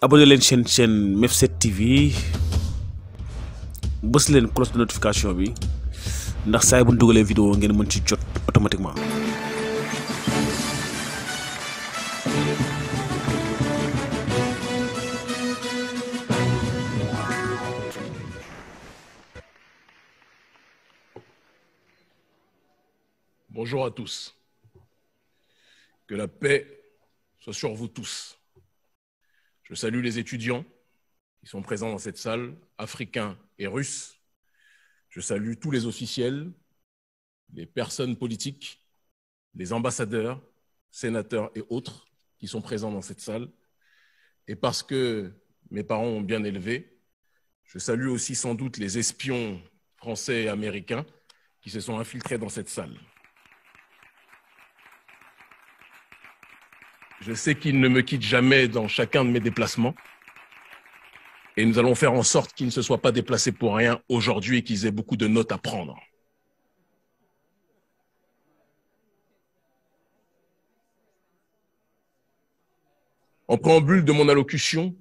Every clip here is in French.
abonné leen chaîne MEF7 TV bës leen cloche de notification bi ndax saa bu ñu dugalee vidéo ngeen mën ci jot automatiquement. Bonjour à tous. Que la paix soit sur vous tous. Je salue les étudiants qui sont présents dans cette salle, africains et russes. Je salue tous les officiels, les personnes politiques, les ambassadeurs, sénateurs et autres qui sont présents dans cette salle. Et parce que mes parents ont bien élevé, je salue aussi sans doute les espions français et américains qui se sont infiltrés dans cette salle. Je sais qu'ils ne me quittent jamais dans chacun de mes déplacements. Et nous allons faire en sorte qu'ils ne se soient pas déplacés pour rien aujourd'hui et qu'ils aient beaucoup de notes à prendre. En préambule de mon allocution,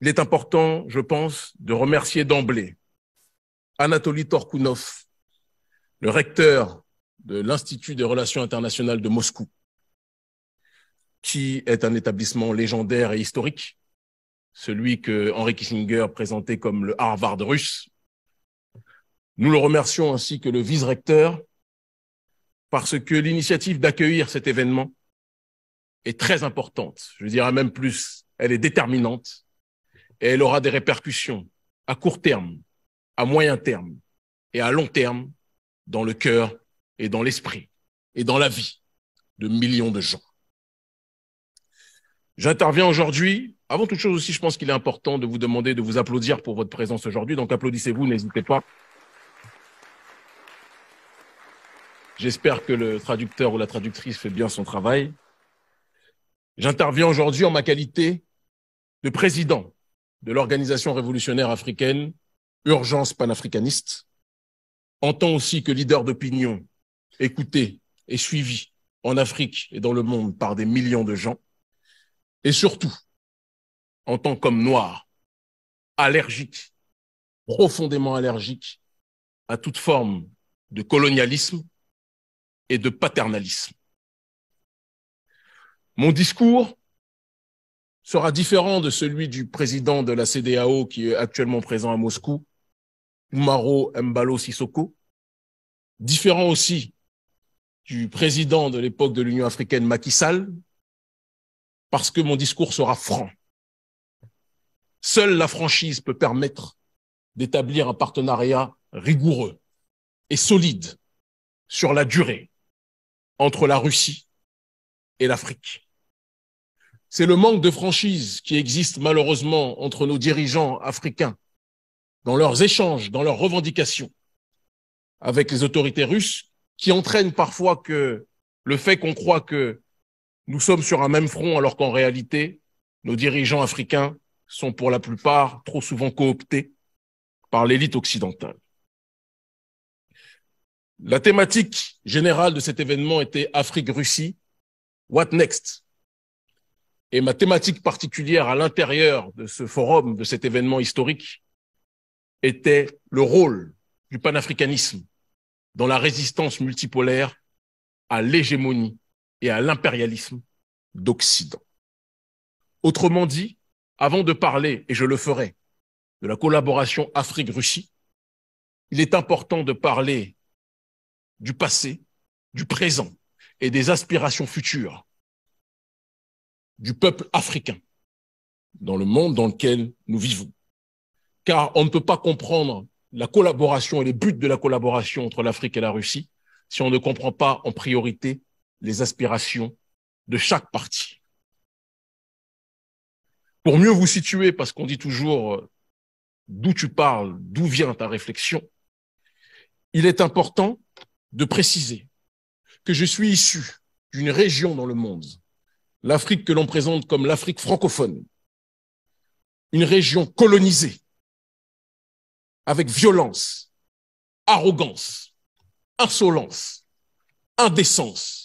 il est important, je pense, de remercier d'emblée Anatoly Torkounov, le recteur de l'Institut des Relations internationales de Moscou, qui est un établissement légendaire et historique, celui que Henry Kissinger présentait comme le Harvard russe. Nous le remercions ainsi que le vice-recteur parce que l'initiative d'accueillir cet événement est très importante. Je dirais même plus, elle est déterminante et elle aura des répercussions à court terme, à moyen terme et à long terme dans le cœur et dans l'esprit et dans la vie de millions de gens. J'interviens aujourd'hui. Avant toute chose aussi, je pense qu'il est important de vous demander de vous applaudir pour votre présence aujourd'hui. Donc applaudissez-vous, n'hésitez pas. J'espère que le traducteur ou la traductrice fait bien son travail. J'interviens aujourd'hui en ma qualité de président de l'Organisation révolutionnaire africaine, Urgence panafricaniste, en tant aussi que leader d'opinion écouté et suivi en Afrique et dans le monde par des millions de gens. Et surtout, en tant qu'homme noir, allergique, profondément allergique à toute forme de colonialisme et de paternalisme. Mon discours sera différent de celui du président de la CEDEAO qui est actuellement présent à Moscou, Umaro Embalo Sissoko, différent aussi du président de l'époque de l'Union africaine Macky Sall, parce que mon discours sera franc. Seule la franchise peut permettre d'établir un partenariat rigoureux et solide sur la durée entre la Russie et l'Afrique. C'est le manque de franchise qui existe malheureusement entre nos dirigeants africains dans leurs échanges, dans leurs revendications avec les autorités russes qui entraîne parfois que le fait qu'on croit que nous sommes sur un même front alors qu'en réalité, nos dirigeants africains sont pour la plupart trop souvent cooptés par l'élite occidentale. La thématique générale de cet événement était Afrique-Russie, what next? Et ma thématique particulière à l'intérieur de ce forum, de cet événement historique, était le rôle du panafricanisme dans la résistance multipolaire à l'hégémonie et à l'impérialisme d'Occident. Autrement dit, avant de parler, et je le ferai, de la collaboration Afrique-Russie, il est important de parler du passé, du présent et des aspirations futures du peuple africain dans le monde dans lequel nous vivons. Car on ne peut pas comprendre la collaboration et les buts de la collaboration entre l'Afrique et la Russie si on ne comprend pas en priorité les aspirations de chaque partie. Pour mieux vous situer, parce qu'on dit toujours d'où tu parles, d'où vient ta réflexion, il est important de préciser que je suis issu d'une région dans le monde, l'Afrique que l'on présente comme l'Afrique francophone, une région colonisée avec violence, arrogance, insolence, indécence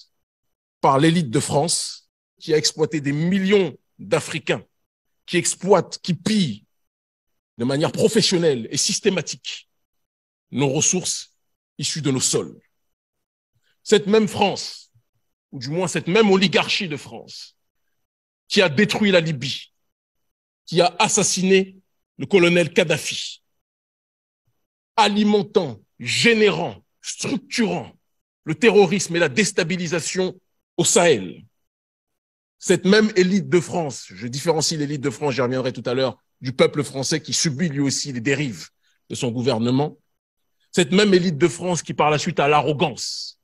par l'élite de France qui a exploité des millions d'Africains qui exploitent, qui pillent de manière professionnelle et systématique nos ressources issues de nos sols. Cette même France, ou du moins cette même oligarchie de France, qui a détruit la Libye, qui a assassiné le colonel Kadhafi, alimentant, générant, structurant le terrorisme et la déstabilisation au Sahel. Cette même élite de France, je différencie l'élite de France, j'y reviendrai tout à l'heure, du peuple français qui subit lui aussi les dérives de son gouvernement, cette même élite de France qui par la suite a l'arrogance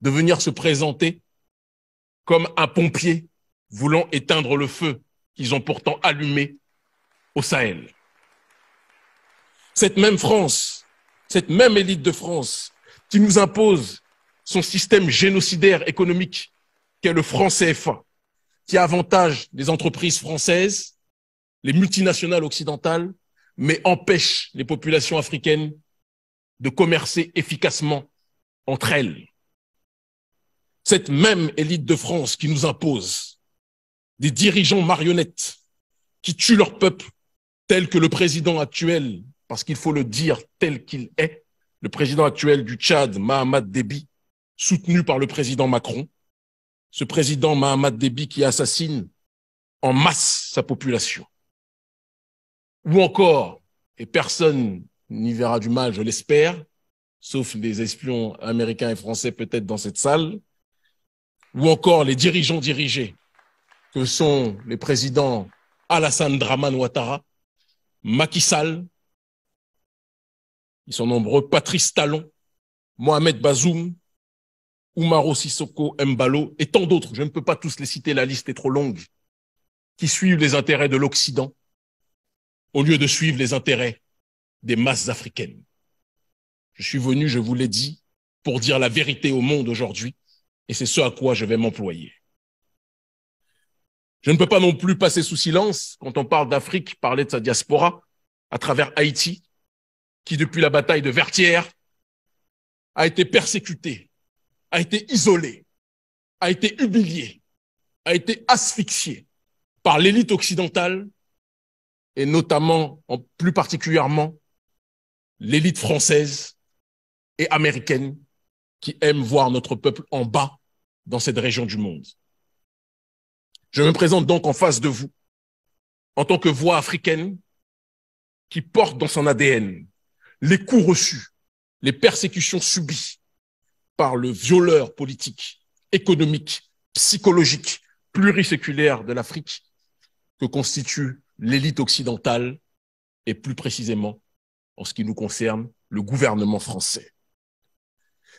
de venir se présenter comme un pompier voulant éteindre le feu qu'ils ont pourtant allumé au Sahel. Cette même France, cette même élite de France qui nous impose son système génocidaire économique qu'est le franc CFA, qui avantage les entreprises françaises, les multinationales occidentales, mais empêche les populations africaines de commercer efficacement entre elles. Cette même élite de France qui nous impose des dirigeants marionnettes qui tuent leur peuple, tel que le président actuel, parce qu'il faut le dire tel qu'il est, le président actuel du Tchad, Mahamat Déby, soutenu par le président Macron, ce président Mahamat Déby qui assassine en masse sa population. Ou encore, et personne n'y verra du mal, je l'espère, sauf les espions américains et français peut-être dans cette salle, ou encore les dirigeants dirigés, que sont les présidents Alassane Dramane Ouattara, Macky Sall, ils sont nombreux, Patrice Talon, Mohamed Bazoum, Oumaro Sissoko Embalo et tant d'autres, je ne peux pas tous les citer, la liste est trop longue, qui suivent les intérêts de l'Occident au lieu de suivre les intérêts des masses africaines. Je suis venu, je vous l'ai dit, pour dire la vérité au monde aujourd'hui, et c'est ce à quoi je vais m'employer. Je ne peux pas non plus passer sous silence, quand on parle d'Afrique, parler de sa diaspora, à travers Haïti, qui depuis la bataille de Vertières a été persécutée, a été isolée, a été humiliée, a été asphyxiée par l'élite occidentale et notamment, plus particulièrement, l'élite française et américaine qui aime voir notre peuple en bas dans cette région du monde. Je me présente donc en face de vous en tant que voix africaine qui porte dans son ADN les coups reçus, les persécutions subies par le violeur politique, économique, psychologique, pluriséculaire de l'Afrique que constitue l'élite occidentale et plus précisément, en ce qui nous concerne, le gouvernement français.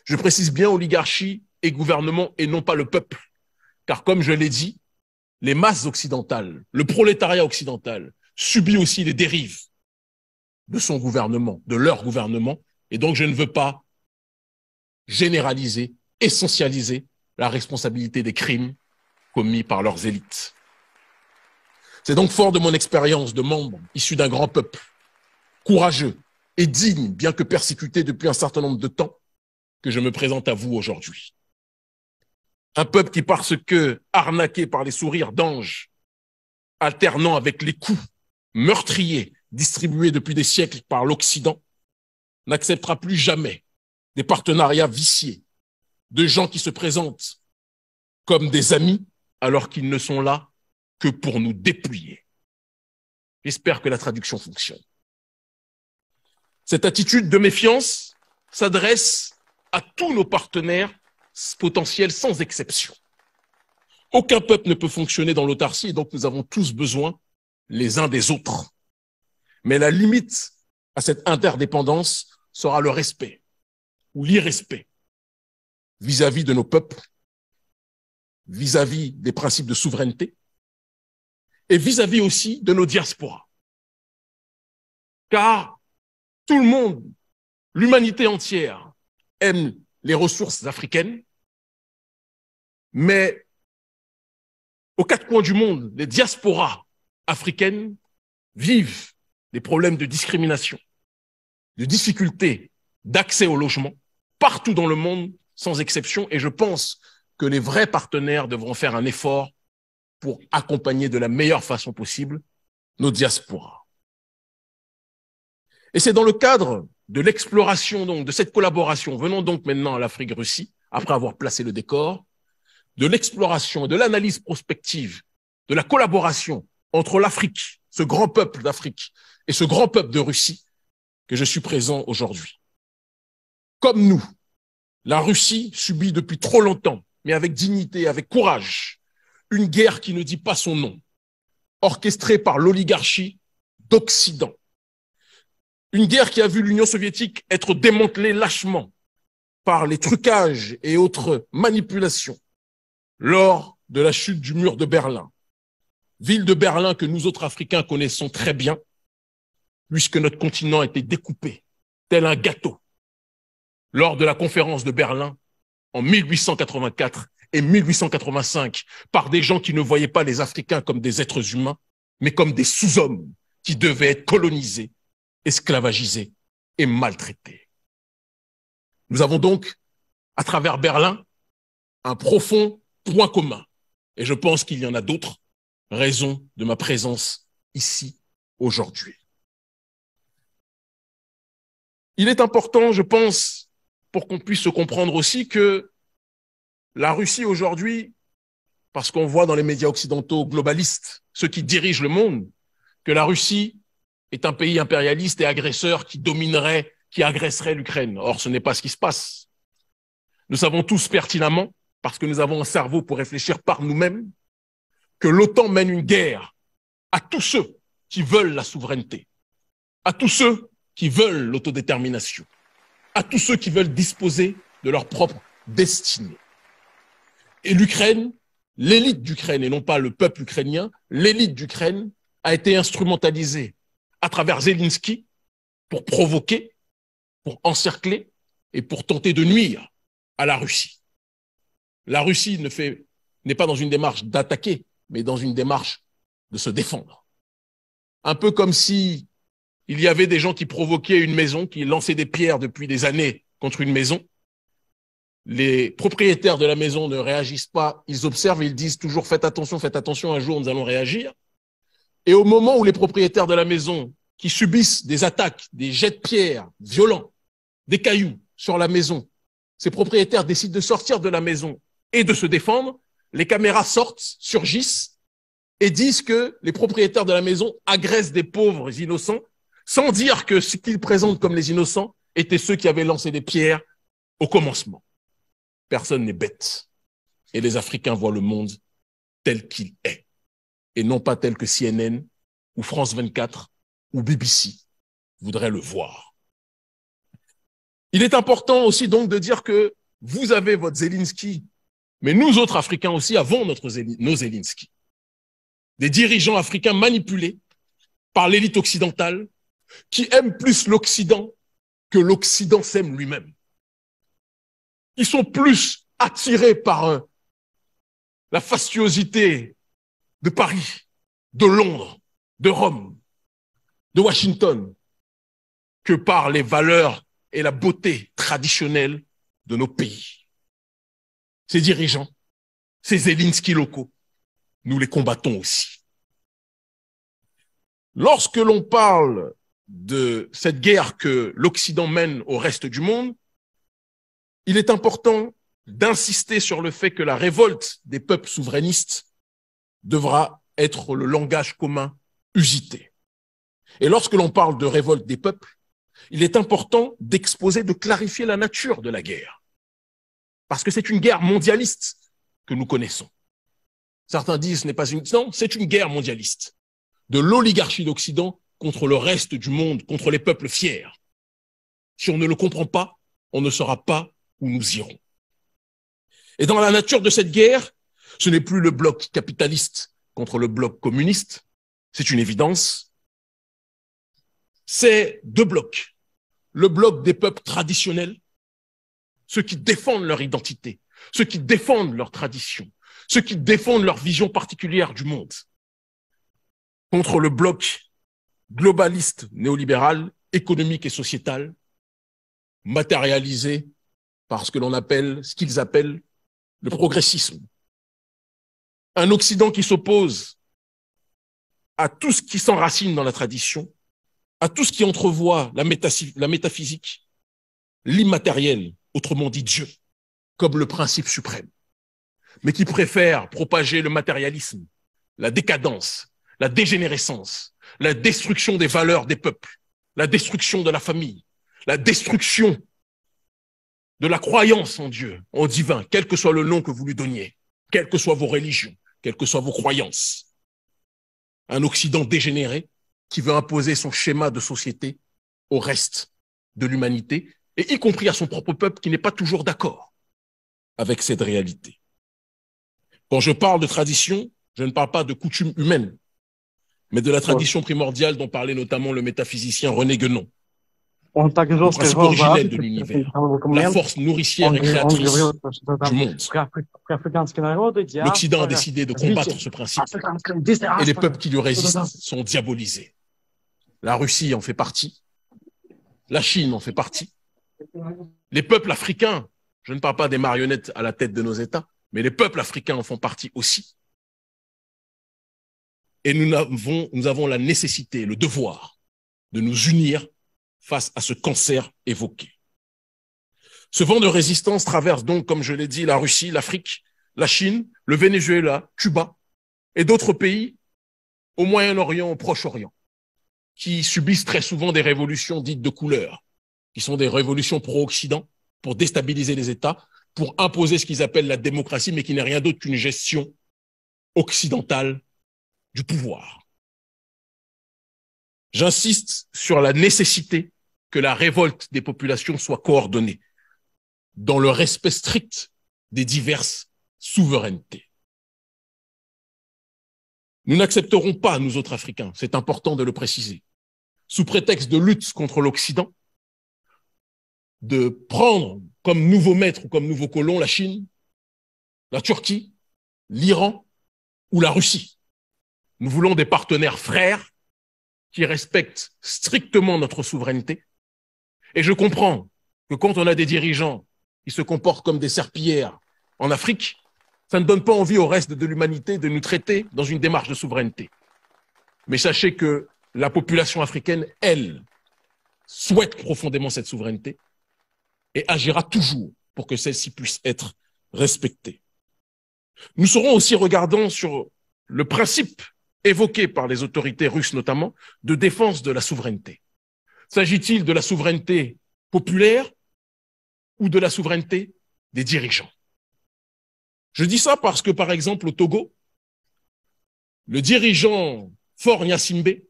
Je précise bien oligarchie et gouvernement et non pas le peuple, car comme je l'ai dit, les masses occidentales, le prolétariat occidental subit aussi les dérives de son gouvernement, de leur gouvernement, et donc je ne veux pas généraliser, essentialiser la responsabilité des crimes commis par leurs élites. C'est donc fort de mon expérience de membre issu d'un grand peuple, courageux et digne, bien que persécuté depuis un certain nombre de temps, que je me présente à vous aujourd'hui. Un peuple qui, parce que arnaqué par les sourires d'anges, alternant avec les coups meurtriers distribués depuis des siècles par l'Occident, n'acceptera plus jamais des partenariats viciés, de gens qui se présentent comme des amis alors qu'ils ne sont là que pour nous dépouiller. J'espère que la traduction fonctionne. Cette attitude de méfiance s'adresse à tous nos partenaires potentiels sans exception. Aucun peuple ne peut fonctionner dans l'autarcie et donc nous avons tous besoin les uns des autres. Mais la limite à cette interdépendance sera le respect ou l'irrespect vis-à-vis de nos peuples, vis-à-vis des principes de souveraineté et vis-à-vis aussi de nos diasporas. Car tout le monde, l'humanité entière, aime les ressources africaines, mais aux quatre coins du monde, les diasporas africaines vivent des problèmes de discrimination, de difficultés d'accès au logement, partout dans le monde, sans exception, et je pense que les vrais partenaires devront faire un effort pour accompagner de la meilleure façon possible nos diasporas. Et c'est dans le cadre de l'exploration, donc, de cette collaboration, venons donc maintenant à l'Afrique-Russie, après avoir placé le décor, de l'exploration, de l'analyse prospective, de la collaboration entre l'Afrique, ce grand peuple d'Afrique, et ce grand peuple de Russie, que je suis présent aujourd'hui. Comme nous, la Russie subit depuis trop longtemps, mais avec dignité, avec courage, une guerre qui ne dit pas son nom, orchestrée par l'oligarchie d'Occident. Une guerre qui a vu l'Union soviétique être démantelée lâchement par les trucages et autres manipulations lors de la chute du mur de Berlin. Ville de Berlin que nous autres Africains connaissons très bien, puisque notre continent a été découpé tel un gâteau lors de la conférence de Berlin en 1884 et 1885 par des gens qui ne voyaient pas les Africains comme des êtres humains, mais comme des sous-hommes qui devaient être colonisés, esclavagisés et maltraités. Nous avons donc, à travers Berlin, un profond point commun. Et je pense qu'il y en a d'autres raisons de ma présence ici aujourd'hui. Il est important, je pense, pour qu'on puisse se comprendre aussi que la Russie aujourd'hui, parce qu'on voit dans les médias occidentaux globalistes, ceux qui dirigent le monde, que la Russie est un pays impérialiste et agresseur qui dominerait, qui agresserait l'Ukraine. Or, ce n'est pas ce qui se passe. Nous savons tous pertinemment, parce que nous avons un cerveau pour réfléchir par nous-mêmes, que l'OTAN mène une guerre à tous ceux qui veulent la souveraineté, à tous ceux qui veulent l'autodétermination, à tous ceux qui veulent disposer de leur propre destinée. Et l'Ukraine, l'élite d'Ukraine, et non pas le peuple ukrainien, l'élite d'Ukraine a été instrumentalisée à travers Zelensky pour provoquer, pour encercler et pour tenter de nuire à la Russie. La Russie n'est pas dans une démarche d'attaquer, mais dans une démarche de se défendre. Un peu comme si il y avait des gens qui provoquaient une maison, qui lançaient des pierres depuis des années contre une maison. Les propriétaires de la maison ne réagissent pas, ils observent et ils disent toujours faites attention, un jour nous allons réagir. Et au moment où les propriétaires de la maison qui subissent des attaques, des jets de pierres violents, des cailloux sur la maison, ces propriétaires décident de sortir de la maison et de se défendre, les caméras sortent, surgissent et disent que les propriétaires de la maison agressent des pauvres innocents sans dire que ce qu'ils présentent comme les innocents étaient ceux qui avaient lancé des pierres au commencement. Personne n'est bête. Et les Africains voient le monde tel qu'il est. Et non pas tel que CNN ou France 24 ou BBC voudraient le voir. Il est important aussi donc de dire que vous avez votre Zelensky, mais nous autres Africains aussi avons nos Zelensky. Des dirigeants africains manipulés par l'élite occidentale qui aiment plus l'Occident que l'Occident s'aime lui-même. Ils sont plus attirés par la fastuosité de Paris, de Londres, de Rome, de Washington, que par les valeurs et la beauté traditionnelle de nos pays. Ces dirigeants, ces Zelensky locaux, nous les combattons aussi. Lorsque l'on parle de cette guerre que l'Occident mène au reste du monde, il est important d'insister sur le fait que la révolte des peuples souverainistes devra être le langage commun usité. Et lorsque l'on parle de révolte des peuples, il est important d'exposer, de clarifier la nature de la guerre. Parce que c'est une guerre mondialiste que nous connaissons. Certains disent ce n'est pas une... Non, c'est une guerre mondialiste. De l'oligarchie d'Occident contre le reste du monde, contre les peuples fiers. Si on ne le comprend pas, on ne saura pas où nous irons. Et dans la nature de cette guerre, ce n'est plus le bloc capitaliste contre le bloc communiste, c'est une évidence. C'est deux blocs. Le bloc des peuples traditionnels, ceux qui défendent leur identité, ceux qui défendent leur tradition, ceux qui défendent leur vision particulière du monde, contre le bloc globaliste néolibéral, économique et sociétal, matérialisé par ce qu'ils appellent le progressisme. Un Occident qui s'oppose à tout ce qui s'enracine dans la tradition, à tout ce qui entrevoit la métaphysique, l'immatériel, autrement dit Dieu, comme le principe suprême, mais qui préfère propager le matérialisme, la décadence, la dégénérescence, la destruction des valeurs des peuples, la destruction de la famille, la destruction de la croyance en Dieu, en divin, quel que soit le nom que vous lui donniez, quelles que soient vos religions, quelles que soient vos croyances. Un Occident dégénéré qui veut imposer son schéma de société au reste de l'humanité, et y compris à son propre peuple qui n'est pas toujours d'accord avec cette réalité. Quand je parle de tradition, je ne parle pas de coutumes humaines, mais de la tradition primordiale dont parlait notamment le métaphysicien René Guénon. Le principe originel de l'univers, la force nourricière et créatrice du monde. L'Occident a décidé de combattre ce principe et les peuples qui lui résistent sont diabolisés. La Russie en fait partie, la Chine en fait partie, les peuples africains, je ne parle pas des marionnettes à la tête de nos États, mais les peuples africains en font partie aussi. Et nous avons la nécessité, le devoir de nous unir face à ce cancer évoqué. Ce vent de résistance traverse donc, comme je l'ai dit, la Russie, l'Afrique, la Chine, le Venezuela, Cuba et d'autres pays au Moyen-Orient, au Proche-Orient, qui subissent très souvent des révolutions dites de couleur, qui sont des révolutions pro-Occident pour déstabiliser les États, pour imposer ce qu'ils appellent la démocratie, mais qui n'est rien d'autre qu'une gestion occidentale du pouvoir. J'insiste sur la nécessité que la révolte des populations soit coordonnée dans le respect strict des diverses souverainetés. Nous n'accepterons pas, nous autres Africains, c'est important de le préciser, sous prétexte de lutte contre l'Occident, de prendre comme nouveau maître ou comme nouveau colon la Chine, la Turquie, l'Iran ou la Russie. Nous voulons des partenaires frères qui respectent strictement notre souveraineté. Et je comprends que quand on a des dirigeants qui se comportent comme des serpillères en Afrique, ça ne donne pas envie au reste de l'humanité de nous traiter dans une démarche de souveraineté. Mais sachez que la population africaine, elle, souhaite profondément cette souveraineté et agira toujours pour que celle-ci puisse être respectée. Nous serons aussi regardants sur le principe évoqué par les autorités russes notamment de défense de la souveraineté. S'agit-il de la souveraineté populaire ou de la souveraineté des dirigeants? Je dis ça parce que, par exemple, au Togo, le dirigeant Faure Gnassingbé,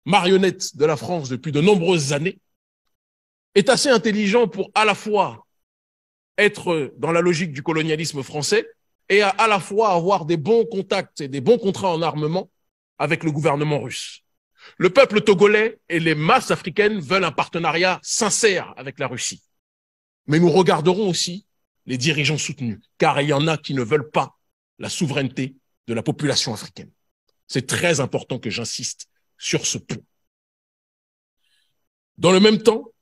marionnette de la France depuis de nombreuses années, est assez intelligent pour à la fois être dans la logique du colonialisme français et à la fois avoir des bons contacts et des bons contrats en armement avec le gouvernement russe. Le peuple togolais et les masses africaines veulent un partenariat sincère avec la Russie. Mais nous regarderons aussi les dirigeants soutenus, car il y en a qui ne veulent pas la souveraineté de la population africaine. C'est très important que j'insiste sur ce point. Dans le même temps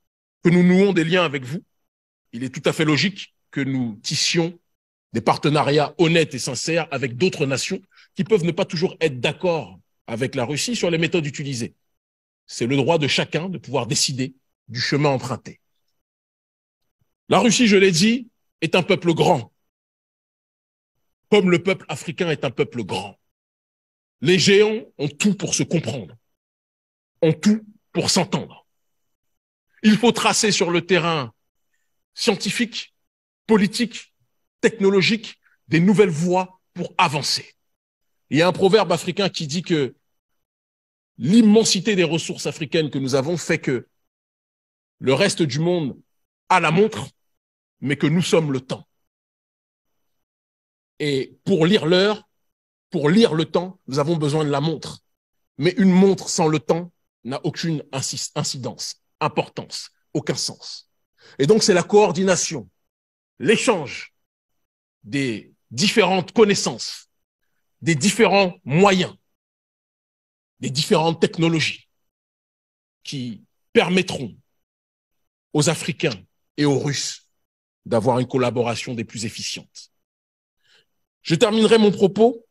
que nous nouons des liens avec vous, il est tout à fait logique que nous tissions des partenariats honnêtes et sincères avec d'autres nations qui peuvent ne pas toujours être d'accord avec la Russie sur les méthodes utilisées. C'est le droit de chacun de pouvoir décider du chemin emprunté. La Russie, je l'ai dit, est un peuple grand, comme le peuple africain est un peuple grand. Les géants ont tout pour se comprendre, ont tout pour s'entendre. Il faut tracer sur le terrain scientifique, politique, technologique, des nouvelles voies pour avancer. Il y a un proverbe africain qui dit que l'immensité des ressources africaines que nous avons fait que le reste du monde a la montre, mais que nous sommes le temps. Et pour lire l'heure, pour lire le temps, nous avons besoin de la montre. Mais une montre sans le temps n'a aucune incidence, importance, aucun sens. Et donc c'est la coordination, l'échange des différentes connaissances, des différents moyens, des différentes technologies qui permettront aux Africains et aux Russes d'avoir une collaboration des plus efficientes. Je terminerai mon propos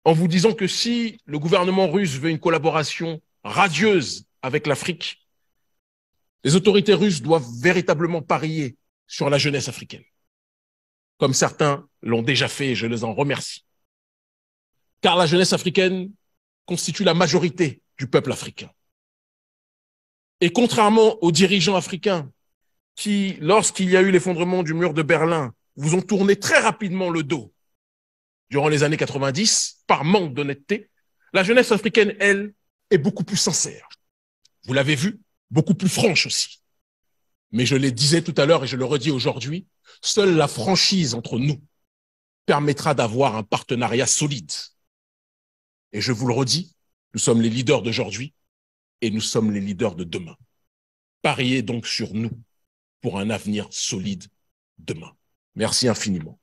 en vous disant que si le gouvernement russe veut une collaboration radieuse avec l'Afrique, les autorités russes doivent véritablement parier sur la jeunesse africaine, comme certains l'ont déjà fait et je les en remercie. Car la jeunesse africaine constitue la majorité du peuple africain. Et contrairement aux dirigeants africains qui, lorsqu'il y a eu l'effondrement du mur de Berlin, vous ont tourné très rapidement le dos durant les années 90, par manque d'honnêteté, la jeunesse africaine, elle, est beaucoup plus sincère. Vous l'avez vu, beaucoup plus franche aussi. Mais je le disais tout à l'heure et je le redis aujourd'hui, seule la franchise entre nous permettra d'avoir un partenariat solide. Et je vous le redis, nous sommes les leaders d'aujourd'hui et nous sommes les leaders de demain. Pariez donc sur nous pour un avenir solide demain. Merci infiniment.